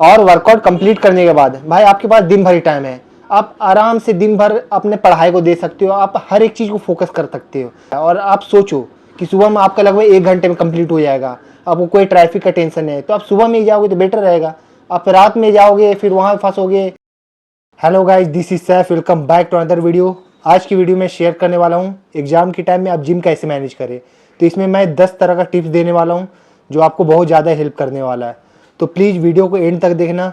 और workout complete करने के बाद भाई आपके पास दिन भर ही टाइम है। आप आराम से दिन भर अपने पढ़ाई को दे सकते हो, आप हर एक चीज़ को फोकस कर सकते हो। और आप सोचो कि सुबह में आपका लगभग 1 घंटे में कंप्लीट हो जाएगा, आपको कोई ट्रैफिक का टेंशन है, तो आप सुबह में ही जाओगे तो बेटर रहेगा। आप रात में जाओगे फिर वहाँ फंसोगे। Hello guys, this is Saif, welcome back to another video. आज की वीडियो में शेयर करने वाला हूँ एग्जाम के टाइम में आप जिम कैसे मैनेज करें। तो इसमें मैं 10 तरह का टिप्स देने वाला हूँ जो आपको बहुत ज़्यादा हेल्प करने वाला है। तो प्लीज़ वीडियो को एंड तक देखना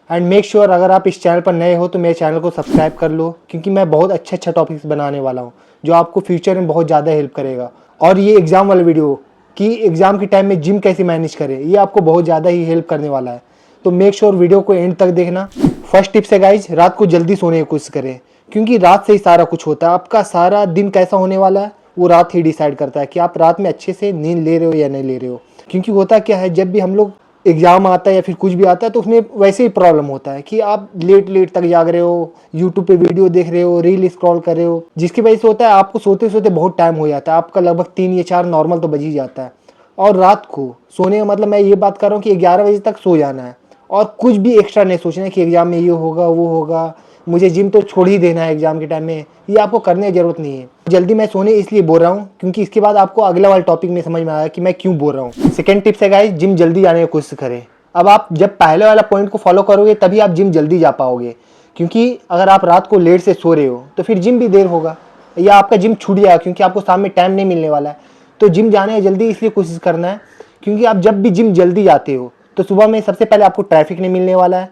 एंड मेक श्योर अगर आप इस चैनल पर नए हो तो मेरे चैनल को सब्सक्राइब कर लो, क्योंकि मैं बहुत अच्छे टॉपिक्स बनाने वाला हूँ जो आपको फ्यूचर में बहुत ज़्यादा हेल्प करेगा। और ये एग्ज़ाम वाला वीडियो कि एग्ज़ाम के टाइम में जिम कैसे मैनेज करें, ये आपको बहुत ज़्यादा ही हेल्प करने वाला है। तो मेक श्योर वीडियो को एंड तक देखना। फर्स्ट टिप्स है गाइज, रात को जल्दी सोने की कोशिश करें, क्योंकि रात से ही सारा कुछ होता है। आपका सारा दिन कैसा होने वाला है वो रात ही डिसाइड करता है कि आप रात में अच्छे से नींद ले रहे हो या नहीं ले रहे हो। क्योंकि होता क्या है, जब भी हम लोग एग्जाम आता है या फिर कुछ भी आता है तो उसमें वैसे ही प्रॉब्लम होता है कि आप लेट लेट तक जाग रहे हो, यूट्यूब पे वीडियो देख रहे हो, रील स्क्रॉल कर रहे हो, जिसकी वजह से होता है आपको सोते सोते बहुत टाइम हो जाता है। आपका लगभग 3 या 4 नॉर्मल तो बज ही जाता है। और रात को सोने का मतलब मैं ये बात कर रहा हूँ कि 11 बजे तक सो जाना है और कुछ भी एक्स्ट्रा नहीं सोचना है कि एग्जाम में ये होगा वो होगा, मुझे जिम तो छोड़ ही देना है एग्जाम के टाइम में। ये आपको करने की जरूरत नहीं है। जल्दी मैं सोने इसलिए बोल रहा हूँ क्योंकि इसके बाद आपको अगला वाला टॉपिक में समझ में आया कि मैं क्यों बोल रहा हूँ। सेकंड टिप्स है गाइस, जिम जल्दी जाने की कोशिश करें। अब आप जब पहले वाला पॉइंट को फॉलो करोगे तभी आप जिम जल्दी जा पाओगे, क्योंकि अगर आप रात को लेट से सो रहे हो तो फिर जिम भी देर होगा या आपका जिम छूट जाएगा, क्योंकि आपको शाम में टाइम नहीं मिलने वाला है। तो जिम जाने का जल्दी इसलिए कोशिश करना है क्योंकि आप जब भी जिम जल्दी जाते हो तो सुबह में सबसे पहले आपको ट्रैफिक नहीं मिलने वाला है।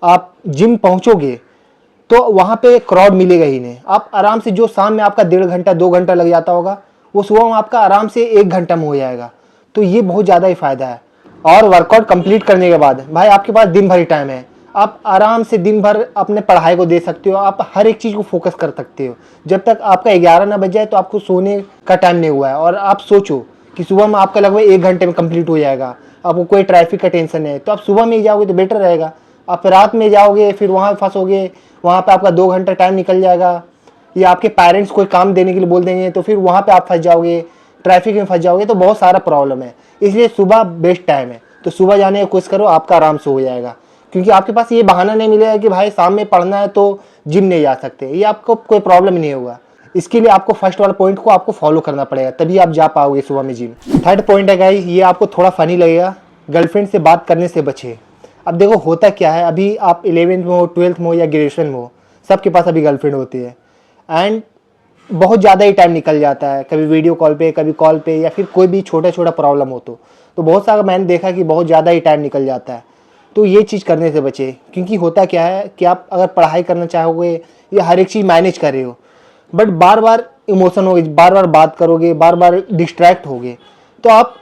आप जिम पहुंचोगे तो वहाँ पे क्राउड मिलेगा ही नहीं। आप आराम से जो शाम में आपका 1.5 घंटा 2 घंटा लग जाता होगा वो सुबह में आपका आराम से 1 घंटा में हो जाएगा। तो ये बहुत ज़्यादा ही फ़ायदा है। और वर्कआउट कंप्लीट करने के बाद भाई आपके पास दिन भर ही टाइम है। आप आराम से दिन भर अपने पढ़ाई को दे सकते हो, आप हर एक चीज़ को फोकस कर सकते हो। जब तक आपका 11 ना बज जाए तो आपको सोने का टाइम नहीं हुआ है। और आप सोचो कि सुबह में आपका लगभग 1 घंटे में कंप्लीट हो जाएगा, आपको कोई ट्रैफिक का टेंशन है, तो आप सुबह में ही जाओगे तो बेटर रहेगा। आप रात में जाओगे फिर वहाँ फंसोगे, वहाँ पे आपका 2 घंटा टाइम निकल जाएगा, या आपके पेरेंट्स कोई काम देने के लिए बोल देंगे तो फिर वहाँ पे आप फंस जाओगे, ट्रैफिक में फंस जाओगे, तो बहुत सारा प्रॉब्लम है। इसलिए सुबह बेस्ट टाइम है, तो सुबह जाने की कोशिश करो, आपका आराम से हो जाएगा। क्योंकि आपके पास ये बहाना नहीं मिलेगा कि भाई शाम में पढ़ना है तो जिम नहीं जा सकते, ये आपको कोई प्रॉब्लम नहीं होगा। इसके लिए आपको फर्स्ट वाला पॉइंट को आपको फॉलो करना पड़ेगा, तभी आप जा पाओगे सुबह में जिम। थर्ड पॉइंट है गाइस, ये आपको थोड़ा फनी लगेगा, गर्लफ्रेंड से बात करने से बचे। अब देखो होता क्या है, अभी आप 11th में हो, 12th में हो या ग्रेजुएशन में हो, सबके पास अभी गर्लफ्रेंड होती है एंड बहुत ज़्यादा ही टाइम निकल जाता है, कभी वीडियो कॉल पे, कभी कॉल पे, या फिर कोई भी छोटा छोटा प्रॉब्लम हो तो बहुत सारा मैंने देखा कि बहुत ज़्यादा ही टाइम निकल जाता है। तो ये चीज़ करने से बचे, क्योंकि होता क्या है कि आप अगर पढ़ाई करना चाहोगे या हर एक चीज़ मैनेज कर रहे हो, बट बार बार इमोशन होगे, बार बार बात करोगे, बार बार डिस्ट्रैक्ट होगे, तो आप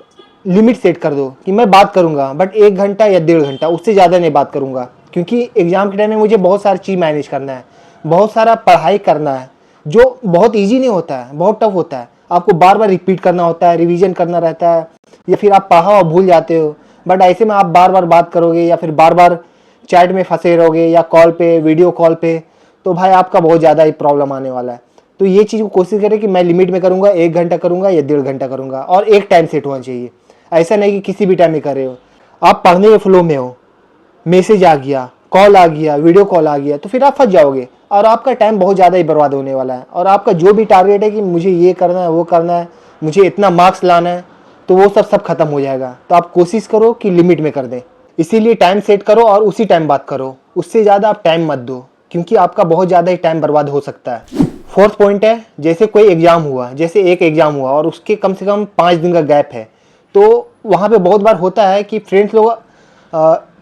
लिमिट सेट कर दो कि मैं बात करूंगा बट 1 घंटा या 1.5 घंटा, उससे ज़्यादा नहीं बात करूंगा। क्योंकि एग्ज़ाम के टाइम में मुझे बहुत सारी चीज़ मैनेज करना है, बहुत सारा पढ़ाई करना है, जो बहुत ईजी नहीं होता है, बहुत टफ होता है। आपको बार बार रिपीट करना होता है, रिवीजन करना रहता है, या फिर आप पढ़ा और भूल जाते हो। बट ऐसे में आप बार बार बात करोगे या फिर बार बार चैट में फंसे रहोगे या कॉल पे, वीडियो कॉल पे, तो भाई आपका बहुत ज़्यादा ही प्रॉब्लम आने वाला है। तो ये चीज़ को कोशिश करें कि मैं लिमिट में करूँगा, 1 घंटा करूँगा या 1.5 घंटा करूँगा, और एक टाइम सेट होना चाहिए। ऐसा नहीं कि किसी भी टाइम में कर रहे हो, आप पढ़ने के फ्लो में हो, मैसेज आ गया, कॉल आ गया, वीडियो कॉल आ गया, तो फिर आप फंस जाओगे और आपका टाइम बहुत ज़्यादा ही बर्बाद होने वाला है। और आपका जो भी टारगेट है कि मुझे ये करना है, वो करना है, मुझे इतना मार्क्स लाना है, तो वो सब खत्म हो जाएगा। तो आप कोशिश करो कि लिमिट में कर दें, इसीलिए टाइम सेट करो और उसी टाइम बात करो, उससे ज़्यादा आप टाइम मत दो, क्योंकि आपका बहुत ज़्यादा ही टाइम बर्बाद हो सकता है। फोर्थ पॉइंट है, जैसे कोई एग्ज़ाम हुआ, जैसे एक एग्ज़ाम हुआ और उसके कम से कम 5 दिन का गैप है, तो वहाँ पे बहुत बार होता है कि फ्रेंड्स लोग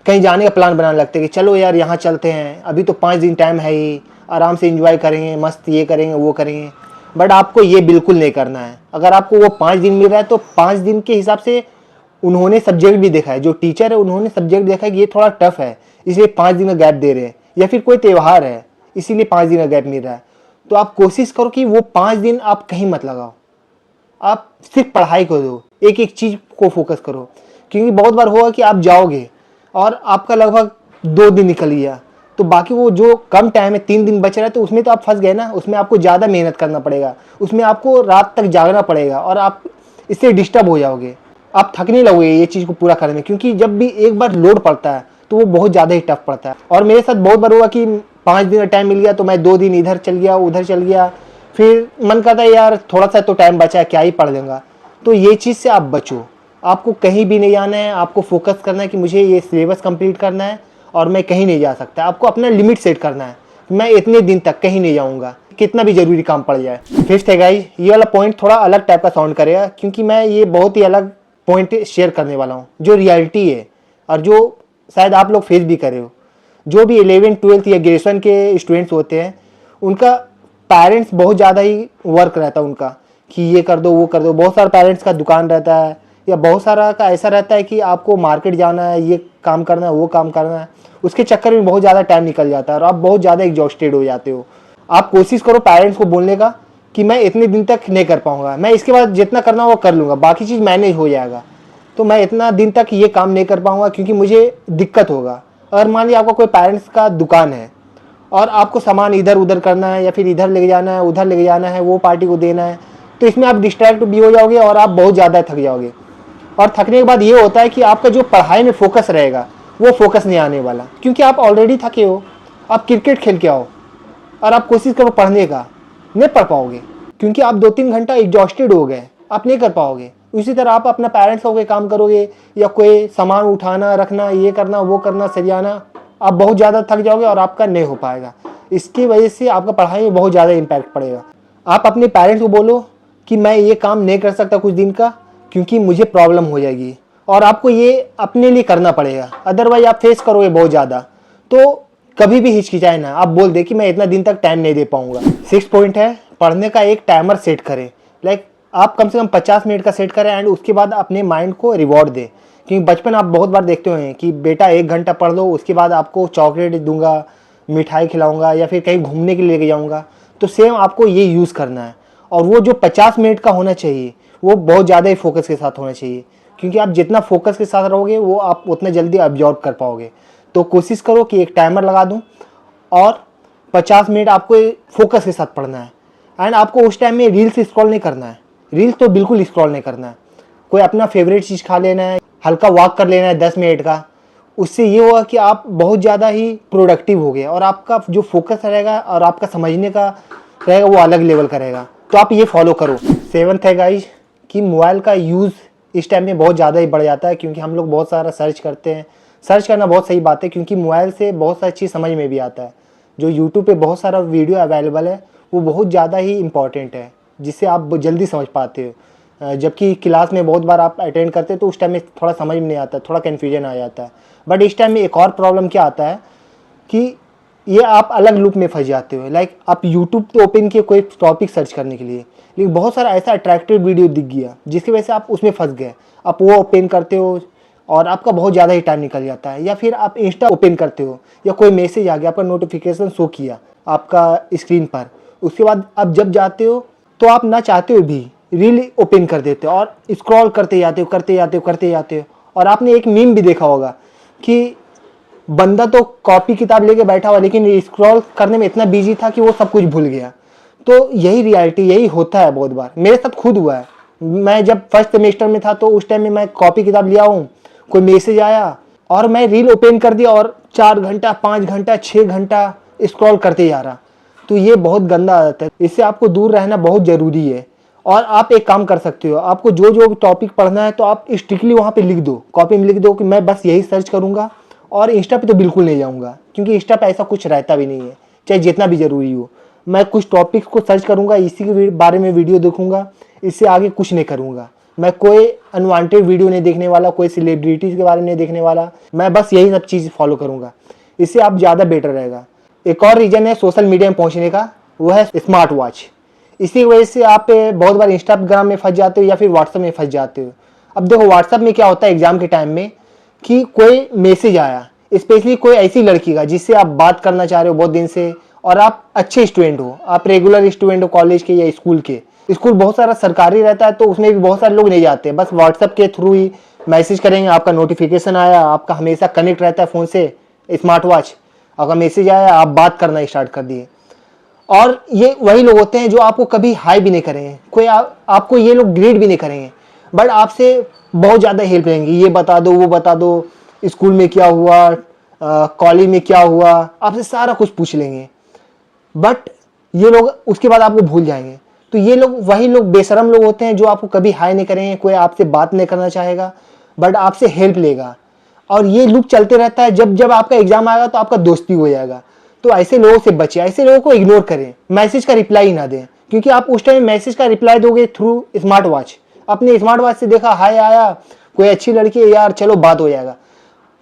कहीं जाने का प्लान बनाने लगते हैं कि चलो यार यहाँ चलते हैं, अभी तो 5 दिन टाइम है ही, आराम से एंजॉय करेंगे, मस्त ये करेंगे वो करेंगे। बट आपको ये बिल्कुल नहीं करना है। अगर आपको वो 5 दिन मिल रहा है तो 5 दिन के हिसाब से उन्होंने सब्जेक्ट भी देखा है, जो टीचर है उन्होंने सब्जेक्ट देखा है कि ये थोड़ा टफ है, इसलिए 5 दिन का गैप दे रहे हैं, या फिर कोई त्यौहार है इसीलिए 5 दिन का गैप मिल रहा है। तो आप कोशिश करो कि वो 5 दिन आप कहीं मत लगाओ, आप सिर्फ पढ़ाई को दो, एक एक चीज़ को फोकस करो। क्योंकि बहुत बार होगा कि आप जाओगे और आपका लगभग 2 दिन निकल गया, तो बाकी वो जो कम टाइम है 3 दिन बच रहा है, तो उसमें तो आप फंस गए ना। उसमें आपको ज़्यादा मेहनत करना पड़ेगा, उसमें आपको रात तक जागना पड़ेगा और आप इससे डिस्टर्ब हो जाओगे, आप थकने लगोगे ये चीज़ को पूरा करने में। क्योंकि जब भी एक बार लोड पड़ता है तो वो बहुत ज़्यादा ही टफ पड़ता है। और मेरे साथ बहुत बार हुआ कि 5 दिन का टाइम मिल गया तो मैं 2 दिन इधर चल गया उधर चल गया, फिर मन करता है यार थोड़ा सा तो टाइम बचा है, क्या ही पढ़ लेंगे। तो ये चीज़ से आप बचो, आपको कहीं भी नहीं जाना है, आपको फोकस करना है कि मुझे ये सिलेबस कंप्लीट करना है और मैं कहीं नहीं जा सकता। आपको अपना लिमिट सेट करना है, मैं इतने दिन तक कहीं नहीं जाऊँगा, कितना भी ज़रूरी काम पड़ जाए। फिफ्थ है गाइस, ये वाला पॉइंट थोड़ा अलग टाइप का साउंड करेगा क्योंकि मैं ये बहुत ही अलग पॉइंट शेयर करने वाला हूँ जो रियलिटी है और जो शायद आप लोग फेस भी कर रहे हो। जो भी 11th 12th या ग्रेजुएशन के स्टूडेंट्स होते हैं, उनका पेरेंट्स बहुत ज़्यादा ही वर्क रहता है उनका कि ये कर दो वो कर दो। बहुत सारे पेरेंट्स का दुकान रहता है या बहुत सारा का ऐसा रहता है कि आपको मार्केट जाना है, ये काम करना है वो काम करना है, उसके चक्कर में बहुत ज़्यादा टाइम निकल जाता है और आप बहुत ज़्यादा एग्जॉस्टेड हो जाते हो। आप कोशिश करो पेरेंट्स को बोलने का कि मैं इतने दिन तक नहीं कर पाऊँगा, मैं इसके बाद जितना करना वो कर लूँगा, बाकी चीज़ मैनेज हो जाएगा, तो मैं इतना दिन तक ये काम नहीं कर पाऊँगा क्योंकि मुझे दिक्कत होगा। अगर मान लिया आपका कोई पेरेंट्स का दुकान है और आपको सामान इधर उधर करना है या फिर इधर लेके जाना है उधर लेके जाना है, वो पार्टी को देना है, तो इसमें आप डिस्ट्रैक्ट भी हो जाओगे और आप बहुत ज़्यादा थक जाओगे। और थकने के बाद ये होता है कि आपका जो पढ़ाई में फोकस रहेगा वो फोकस नहीं आने वाला क्योंकि आप ऑलरेडी थके हो। आप क्रिकेट खेल के आओ और आप कोशिश करो पढ़ने का, नहीं पढ़ पाओगे क्योंकि आप 2-3 घंटा एग्जॉस्टेड हो गए, आप नहीं कर पाओगे। उसी तरह आप अपना पेरेंट्स हो के काम करोगे या कोई सामान उठाना रखना ये करना वो करना सरियाना, आप बहुत ज़्यादा थक जाओगे और आपका नहीं हो पाएगा। इसकी वजह से आपका पढ़ाई में बहुत ज़्यादा इम्पैक्ट पड़ेगा। आप अपने पेरेंट्स को बोलो कि मैं ये काम नहीं कर सकता कुछ दिन का क्योंकि मुझे प्रॉब्लम हो जाएगी, और आपको ये अपने लिए करना पड़ेगा, अदरवाइज आप फेस करोगे बहुत ज़्यादा। तो कभी भी हिचकिचाए ना, आप बोल दे कि मैं इतना दिन तक टाइम नहीं दे पाऊंगा। 6 पॉइंट है, पढ़ने का एक टाइमर सेट करें। लाइक आप कम से कम 50 मिनट का सेट करें एंड उसके बाद अपने माइंड को रिवॉर्ड दें। क्योंकि बचपन आप बहुत बार देखते हुए हैं कि बेटा 1 घंटा पढ़ लो, उसके बाद आपको चॉकलेट दूंगा, मिठाई खिलाऊंगा या फिर कहीं घूमने के लिए लेके जाऊंगा। तो सेम आपको ये यूज़ करना है और वो जो 50 मिनट का होना चाहिए वो बहुत ज़्यादा ही फोकस के साथ होना चाहिए क्योंकि आप जितना फोकस के साथ रहोगे वो आप उतना जल्दी अब्जॉर्ब कर पाओगे। तो कोशिश करो कि एक टाइमर लगा दूं और 50 मिनट आपको फोकस के साथ पढ़ना है एंड आपको उस टाइम में रील्स स्क्रॉल नहीं करना है। रील्स तो बिल्कुल स्क्रॉल नहीं करना है। कोई अपना फेवरेट चीज़ खा लेना है, हल्का वॉक कर लेना है 10 मिनट का। उससे ये होगा कि आप बहुत ज़्यादा ही प्रोडक्टिव हो गए और आपका जो फोकस रहेगा और आपका समझने का रहेगा वो अलग लेवल का रहेगा। तो आप ये फॉलो करो। 7th है गाइस कि मोबाइल का यूज़ इस टाइम में बहुत ज़्यादा ही बढ़ जाता है क्योंकि हम लोग बहुत सारा सर्च करते हैं। सर्च करना बहुत सही बात है क्योंकि मोबाइल से बहुत सारी चीज़ समझ में भी आता है। जो यूट्यूब पे बहुत सारा वीडियो अवेलेबल है वो बहुत ज़्यादा ही इंपॉर्टेंट है जिससे आप जल्दी समझ पाते हो। जबकि क्लास में बहुत बार आप अटेंड करते हैं तो उस टाइम में थोड़ा समझ में नहीं आता, थोड़ा कन्फ्यूजन आ जाता है। बट इस टाइम में एक और प्रॉब्लम क्या आता है कि ये आप अलग लूप में फंस जाते हो। लाइक आप यूट्यूब तो ओपन किए कोई टॉपिक सर्च करने के लिए, लेकिन बहुत सारा ऐसा अट्रैक्टिव वीडियो दिख गया जिसकी वजह से आप उसमें फंस गए। आप वो ओपन करते हो और आपका बहुत ज़्यादा ही टाइम निकल जाता है। या फिर आप इंस्टा ओपन करते हो या कोई मैसेज आ गया, आपका नोटिफिकेशन शो किया आपका स्क्रीन पर, उसके बाद आप जब जाते हो तो आप ना चाहते हो भी रील ओपन कर देते हो और स्क्रॉल करते जाते हो करते जाते हो करते जाते हो। और आपने एक मीम भी देखा होगा कि बंदा तो कॉपी किताब लेके बैठा हुआ लेकिन स्क्रॉल करने में इतना बिजी था कि वो सब कुछ भूल गया। तो यही रियलिटी, यही होता है बहुत बार, मेरे साथ खुद हुआ है। मैं जब फर्स्ट सेमेस्टर में था तो उस टाइम में मैं कॉपी किताब लिया हूँ, कोई मैसेज आया और मैं रील ओपन कर दिया और 4 घंटा 5 घंटा 6 घंटा स्क्रॉल करते जा रहा। तो ये बहुत गंदा आदत है, इससे आपको दूर रहना बहुत ज़रूरी है। और आप एक काम कर सकते हो, आपको जो जो टॉपिक पढ़ना है तो आप स्ट्रिक्टली वहाँ पे लिख दो, कॉपी में लिख दो कि मैं बस यही सर्च करूँगा और इंस्टा पे तो बिल्कुल नहीं जाऊँगा क्योंकि इंस्टा पे ऐसा कुछ रहता भी नहीं है, चाहे जितना भी ज़रूरी हो। मैं कुछ टॉपिक्स को सर्च करूँगा, इसी के बारे में वीडियो देखूँगा, इससे आगे कुछ नहीं करूँगा। मैं कोई अनवांटेड वीडियो नहीं देखने वाला, कोई सेलिब्रिटीज़ के बारे में नहीं देखने वाला, मैं बस यही सब चीज़ फॉलो करूँगा। इससे आप ज़्यादा बेटर रहेगा। एक और रीज़न है सोशल मीडिया में पहुँचने का, वो है स्मार्ट वॉच। इसी वजह से आप बहुत बार इंस्टाग्राम में फंस जाते हो या फिर व्हाट्सएप में फंस जाते हो। अब देखो व्हाट्सएप में क्या होता है एग्जाम के टाइम में कि कोई मैसेज आया, स्पेशली कोई ऐसी लड़की का जिससे आप बात करना चाह रहे हो बहुत दिन से और आप अच्छे स्टूडेंट हो, आप रेगुलर स्टूडेंट हो कॉलेज के या स्कूल के। स्कूल बहुत सारा सरकारी रहता है तो उसमें भी बहुत सारे लोग नहीं जाते, बस व्हाट्सएप के थ्रू ही मैसेज करेंगे, आपका नोटिफिकेशन आया, आपका हमेशा कनेक्ट रहता है फ़ोन से स्मार्ट वॉच, आपका मैसेज आया, आप बात करना स्टार्ट कर दिए। और ये वही लोग होते हैं जो आपको कभी हाई भी नहीं करेंगे, कोई आपको ये लोग ग्रेड भी नहीं करेंगे, बट आपसे बहुत ज़्यादा हेल्प लेंगे, ये बता दो वो बता दो, स्कूल में क्या हुआ, कॉलेज में क्या हुआ, आपसे सारा कुछ पूछ लेंगे। बट ये लोग उसके बाद आपको भूल जाएंगे। तो ये लोग वही लोग बेशरम लोग होते हैं जो आपको कभी हाय नहीं करेंगे, कोई आपसे बात नहीं करना चाहेगा, बट आपसे हेल्प लेगा। और ये लूप चलते रहता है, जब जब आपका एग्जाम आएगा तो आपका दोस्ती हो जाएगा। तो ऐसे लोगों से बचे, ऐसे लोगों को इग्नोर करें, मैसेज का रिप्लाई ना दें, क्योंकि आप उस टाइम मैसेज का रिप्लाई दोगे थ्रू स्मार्ट वॉच, अपने स्मार्ट वॉच से देखा हाय आया, कोई अच्छी लड़की है यार, चलो बात हो जाएगा।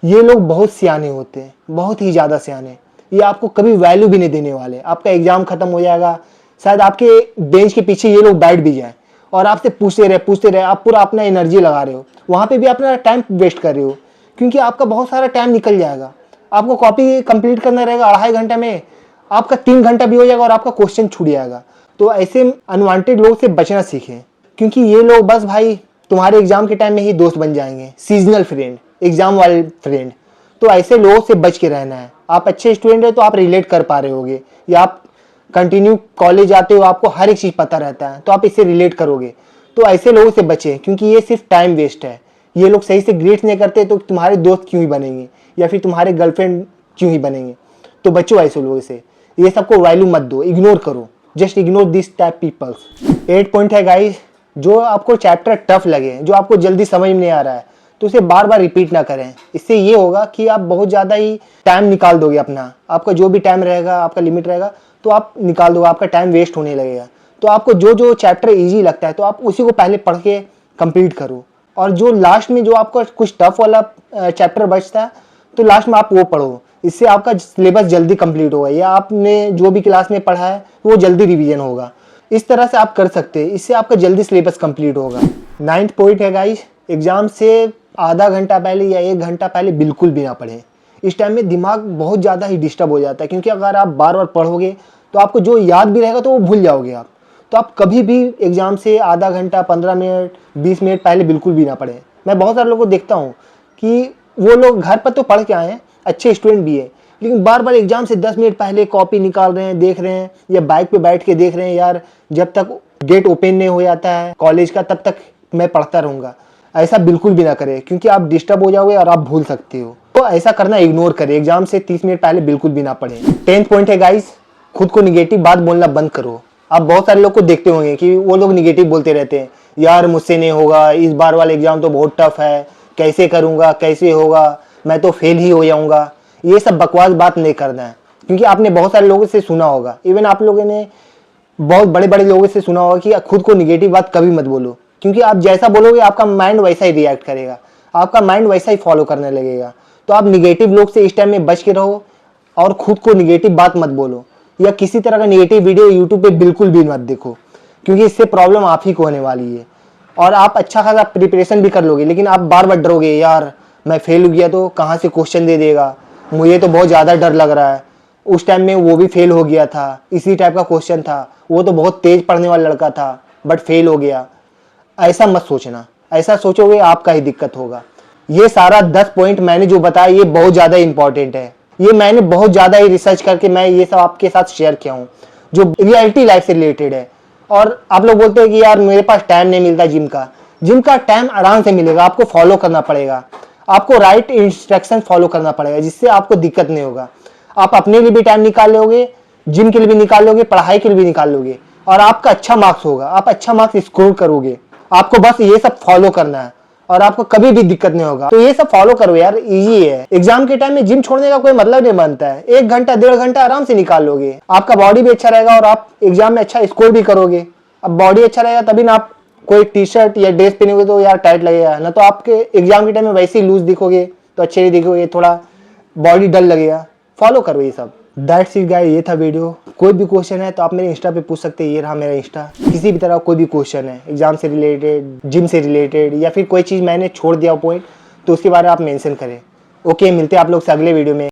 ये लोग बहुत सियाने होते हैं, बहुत ही ज़्यादा सियाने। ये आपको कभी वैल्यू भी नहीं देने वाले। आपका एग्जाम खत्म हो जाएगा, शायद आपके बेंच के पीछे ये लोग बैठ भी जाए और आपसे पूछते रहे, आप पूरा अपना एनर्जी लगा रहे हो, वहाँ पे भी अपना टाइम वेस्ट कर रहे हो, क्योंकि आपका बहुत सारा टाइम निकल जाएगा। आपको कॉपी कंप्लीट करना रहेगा 2.5 घंटे में, आपका 3 घंटा भी हो जाएगा और आपका क्वेश्चन छूट जाएगा। तो ऐसे अनवांटेड लोग से बचना सीखें, क्योंकि ये लोग बस भाई तुम्हारे एग्जाम के टाइम में ही दोस्त बन जाएंगे, सीजनल फ्रेंड, एग्जाम वाले फ्रेंड। तो ऐसे लोगों से बच के रहना है। आप अच्छे स्टूडेंट है तो आप रिलेट कर पा रहे होगे, या आप कंटिन्यू कॉलेज आते हो, आपको हर एक चीज़ पता रहता है, तो आप इससे रिलेट करोगे। तो ऐसे लोगों से बचें, क्योंकि ये सिर्फ टाइम वेस्ट है। ये लोग सही से ग्रेड्स नहीं करते तो तुम्हारे दोस्त क्यों ही बनेंगे, या फिर तुम्हारे गर्लफ्रेंड क्यों ही बनेंगे। तो बचो ऐसे लोगों से, ये सबको वैल्यू मत दो, इग्नोर करो, just ignore this type peoples. 8 point है गाइस, जो आपको चैप्टर टफ लगे, जो आपको जल्दी समझ में नहीं आ रहा है, तो उसे बार बार रिपीट ना करें। इससे ये होगा कि आप बहुत ज़्यादा ही टाइम निकाल दोगे अपना, आपका जो भी टाइम रहेगा, आपका लिमिट रहेगा तो आप निकाल दोगे, आपका टाइम वेस्ट होने लगेगा। तो आपको जो जो चैप्टर इजी लगता है तो आप उसी को पहले पढ़ के कंप्लीट करो, और जो लास्ट में जो आपका कुछ टफ वाला चैप्टर बचता है तो लास्ट में आप वो पढ़ो। इससे आपका सिलेबस जल्दी कंप्लीट होगा, या आपने जो भी क्लास में पढ़ा है वो जल्दी रिवीजन होगा। इस तरह से आप कर सकते हैं, इससे आपका जल्दी सिलेबस कंप्लीट होगा। 9th पॉइंट है गाइस, एग्जाम से आधा घंटा पहले या 1 घंटा पहले बिल्कुल भी ना पढ़ें। इस टाइम में दिमाग बहुत ज़्यादा ही डिस्टर्ब हो जाता है, क्योंकि अगर आप बार बार पढ़ोगे तो आपको जो याद भी रहेगा तो वो भूल जाओगे आप। तो आप कभी भी एग्जाम से आधा घंटा, 15 मिनट, 20 मिनट पहले बिल्कुल भी ना पढ़ें। मैं बहुत सारे लोगों को देखता हूँ कि वो लोग घर पर तो पढ़ के आए हैं, अच्छे स्टूडेंट भी है, लेकिन बार बार एग्जाम से 10 मिनट पहले कॉपी निकाल रहे हैं, देख रहे हैं, या बाइक पे बैठ के देख रहे हैं, यार जब तक गेट ओपन नहीं हो जाता है कॉलेज का तब तक मैं पढ़ता रहूँगा। ऐसा बिल्कुल भी ना करें, क्योंकि आप डिस्टर्ब हो जाओगे और आप भूल सकते हो। तो ऐसा करना इग्नोर करें, एग्जाम से 30 मिनट पहले बिल्कुल भी ना पढ़ें। 10th पॉइंट है गाइस, खुद को निगेटिव बात बोलना बंद करो। आप बहुत सारे लोग को देखते होंगे कि वो लोग निगेटिव बोलते रहते हैं, यार मुझसे नहीं होगा, इस बार वाला एग्जाम तो बहुत टफ है, कैसे करूँगा, कैसे होगा, मैं तो फेल ही हो जाऊँगा। ये सब बकवास बात नहीं करना है, क्योंकि आपने बहुत सारे लोगों से सुना होगा, इवन आप लोगों ने बहुत बड़े बड़े लोगों से सुना होगा कि खुद को निगेटिव बात कभी मत बोलो, क्योंकि आप जैसा बोलोगे आपका माइंड वैसा ही रिएक्ट करेगा, आपका माइंड वैसा ही फॉलो करने लगेगा। तो आप निगेटिव लोग से इस टाइम में बच के रहो, और खुद को निगेटिव बात मत बोलो, या किसी तरह का निगेटिव वीडियो यूट्यूब पे बिल्कुल भी मत देखो, क्योंकि इससे प्रॉब्लम आप ही को होने वाली है। और आप अच्छा खासा प्रिपरेशन भी कर लोगे, लेकिन आप बार बार डरोगे, यार मैं फेल हो गया तो कहाँ से क्वेश्चन दे देगा, मुझे तो बहुत ज़्यादा डर लग रहा है, उस टाइम में वो भी फेल हो गया था, इसी टाइप का क्वेश्चन था, वो तो बहुत तेज पढ़ने वाला लड़का था बट फेल हो गया। ऐसा मत सोचना, ऐसा सोचोगे आपका ही दिक्कत होगा। ये सारा 10 पॉइंट मैंने जो बताया ये बहुत ज़्यादा इंपॉर्टेंट है, ये मैंने बहुत ज़्यादा ही रिसर्च करके मैं ये सब आपके साथ शेयर किया हूँ, जो रियलिटी लाइफ से रिलेटेड है। और आप लोग बोलते हैं कि यार मेरे पास टाइम नहीं मिलता जिम का टाइम आराम से मिलेगा, आपको फॉलो करना पड़ेगा, आपको राइट इंस्ट्रक्शन फॉलो करना पड़ेगा, जिससे आपको दिक्कत नहीं होगा। आप अपने लिए भी टाइम निकाल लोगे, जिम के लिए भी निकाल लोगे, पढ़ाई के लिए भी निकाल लोगे, और आपका अच्छा मार्क्स होगा, आप अच्छा मार्क्स स्कोर करोगे। आपको बस ये सब फॉलो करना है और आपको कभी भी दिक्कत नहीं होगा। तो ये सब फॉलो करो यार, इजी है। एग्जाम के टाइम में जिम छोड़ने का कोई मतलब नहीं बनता है, 1 घंटा 1.5 घंटा आराम से निकाल लोगे, आपका बॉडी भी अच्छा रहेगा और आप एग्जाम में अच्छा स्कोर भी करोगे। अब बॉडी अच्छा रहेगा तभी ना आप कोई टी शर्ट या ड्रेस पहनोगे तो यार टाइट लगेगा ना, तो आपके एग्जाम के टाइम में वैसे ही लूज दिखोगे तो अच्छे नहीं दिखोगे, थोड़ा बॉडी डल लगेगा। फॉलो करो ये सब। दैट्स इट गाइस, ये था वीडियो। कोई भी क्वेश्चन है तो आप मेरे इंस्टा पे पूछ सकते हैं, ये रहा मेरा इंस्टा। किसी भी तरह कोई भी क्वेश्चन है, एग्जाम से रिलेटेड, जिम से रिलेटेड, या फिर कोई चीज़ मैंने छोड़ दिया पॉइंट तो उसके बारे में आप मेंशन करें। ओके, मिलते हैं आप लोग से अगले वीडियो में।